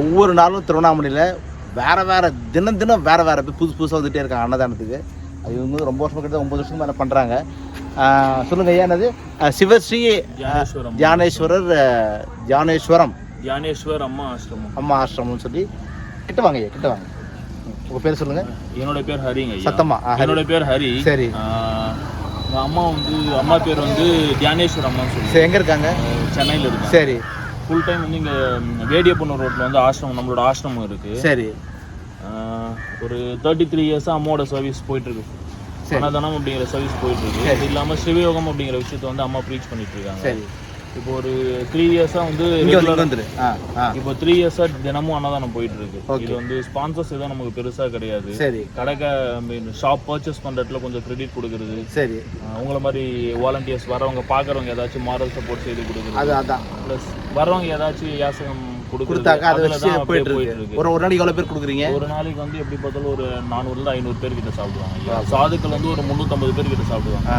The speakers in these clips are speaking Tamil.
ஒவ்வொரு நாளும் திருவண்ணாமலையில் வேறு தினம் வேறு புதுசாக வந்துகிட்டே இருக்காங்க அன்னதானத்துக்கு. அது இவங்க ரொம்ப வருஷம் கிட்ட 9 வருஷம் மேலே பண்ணுறாங்க. சொல்லுங்க ஐயா, என்னது? சிவஸ்ரீ ஞானேஸ்வரம் அம்மா ஆசிரமம்னு சொல்லி. கிட்ட வாங்க ஐயா, கிட்ட வாங்க. உங்கள் பேர் சொல்லுங்கள். என்னோட பேர் ஹரிங்க. சத்தமா? என்னோட பேர் ஹரி. சரி. அம்மா பேர் வந்து தியானேஸ்வர் அம்மான்னு சொல்லி. சரி, எங்கே இருக்காங்க? சென்னையில் இருக்கு. சரி. ஃபுல் டைம் வந்து இங்கே வேடியப்பண்ணூர் ரோட்டில் வந்து ஆசிரமம், நம்மளோட ஆசிரமம் இருக்குது. சரி. ஒரு 33 இயர்ஸாக அம்மாவோட சர்வீஸ் போயிட்டுருக்கு. அன்னதானம் அப்படிங்கிற சர்வீஸ் போயிட்டுருக்கு. அது இல்லாமல் சிவயோகம் அப்படிங்கிற விஷயத்தை வந்து அம்மா ப்ரீச் பண்ணிட்டு இருக்காங்க. சரி. இப்போ ஒரு 3 இயர்ஸாக வந்து இப்போ 3 இயர்ஸாக தினமும் அன்னதானம் போயிட்டு இருக்கு. இது வந்து ஸ்பான்சர்ஸ் எதுவும் நமக்கு பெருசாக கிடையாது. சரி. கடைக்கு ஷாப் பர்ச்சேஸ் பண்ணுறதுல கொஞ்சம் கிரெடிட் கொடுக்குறது. சரி. உங்களை மாதிரி வாலண்டியர்ஸ் வரவங்க பார்க்குறவங்க ஏதாச்சும் மாரல் சப்போர்ட் செய்து கொடுக்குறது. அதான் ப்ளஸ் வரவங்க ஏதாச்சும் யாசகம் கொடுத்தாங்க. அது வச்சு போயிட்டு இருக்கு. ஒரு நாளைக்கு எவ்வளோ பேர் கொடுக்குறீங்க? ஒரு நாளைக்கு வந்து எப்படி பார்த்தாலும் ஒரு 400 to 500 பேர் கிட்ட சாப்பிடுவாங்க. சாதுக்கள் வந்து ஒரு 350 பேர் கிட்ட சாப்பிடுவாங்க.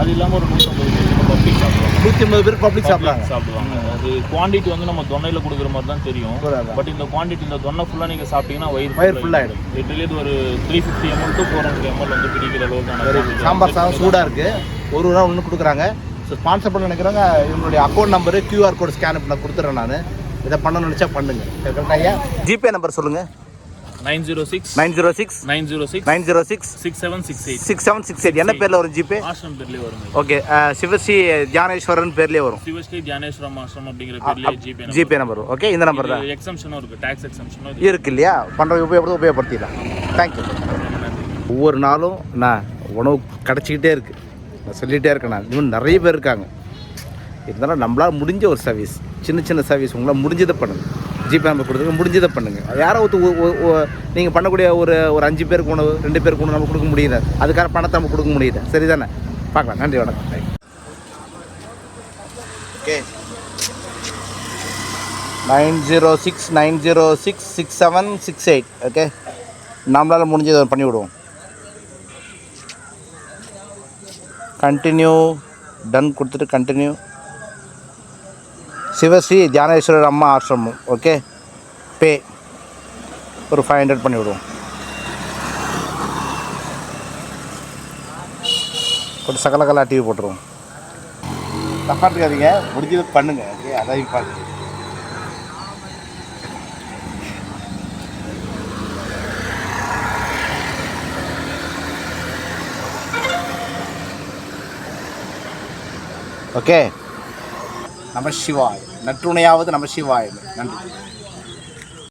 அது இல்லாமல் ஒரு 150 பேர் பப்ளிக் சாப்பிடுவாங்க. 150 பேர் பப்ளிக் சாப்பிடுவாங்க. அது குவான்டிட்டி வந்து நம்ம தொன்னையில கொடுக்குற மாதிரி தான் தெரியும். பட் இந்த குவான்டிட்டி, இந்த தொன்னை ஃபுல்லாக நீங்கள் சாப்பிட்டீங்கன்னா வயிறு ஃபுல்லாகிடும். லிட்டரலி ஒரு 350 ml to 400 ml வந்து பிடிக்கிற அளவுக்கு. சாம்பார் சாதம் சூடாக இருக்குது. ஒரு நாள் ஒன்று கொடுக்குறாங்க. ஸோ ஸ்பான்சர் பண்ண நினைக்கிறாங்க. இவங்களுடைய account number QR code scan பண்ண கொடுத்துட்றேன். நான் இதை பண்ணணும்னு நினச்சா பண்ணுங்க. ஐயா, ஜிபே நம்பர் சொல்லுங்கள். 906 6768. என்ன பேரில் வரும் ஜிபே? ஆசிரம் பேர்லேயே வரும். ஓகே. சிவஸ்ரீ ஞானேஸ்வரன் பேர்லேயே வரும். சிவஸ்ரீ ஞானேஸ்வரம் ஆசிரம் அப்படிங்கிற பேர்லேயே ஜிபே நம்பர். ஓகே, இந்த நம்பர் தான். எக்ஸம்ஷனும் இருக்குது, டேக்ஸ் எக்ஸம்ஷனும் இருக்கு இல்லையா? உபயோகப்படுத்திடலாம். தேங்க்யூ. ஒவ்வொரு நாளும் நான் உணவு கிடச்சிக்கிட்டே இருக்குது. நான் சொல்லிகிட்டே இருக்கேன். நான் இன்னும் நிறைய பேர் இருக்காங்க. இருந்தாலும் நம்மளால் முடிஞ்ச ஒரு சர்வீஸ், சின்ன சர்வீஸ் உங்களால் முடிஞ்சதை பண்ணுங்கள். ஜிபே நம்பர் கொடுத்துருங்க, முடிஞ்சதை பண்ணுங்கள். யாராவது நீங்கள் பண்ணக்கூடிய ஒரு 5 பேருக்கு உணவு, 2 பேருக்கு உணவு நம்ம கொடுக்க முடியல. அதுக்கான பணத்தை நம்ம கொடுக்க முடியல. சரி தானே? பார்க்கலாம். நன்றி, வணக்கம். ஓகே. 906 ஓகே, நம்மளால் முடிஞ்சதை பண்ணி விடுவோம். கண்டினியூ, டன் கொடுத்துட்டு கண்டினியூ. சிவஸ்ரீ ஞானேஸ்வரர் அம்மா ஆசிரமம். ஓகே, பே ஒரு 500 பண்ணி விடுவோம். ஒரு சகலகலா டிவி போட்டுருவோம். தப்பா இருக்காதீங்க, முடிஞ்சது பண்ணுங்க. ஓகே, அதான் இம்பார்ட்டன்ட். ஓகே. நம சிவாய். நற்றுணையாவது நம சிவாய். நன்றி.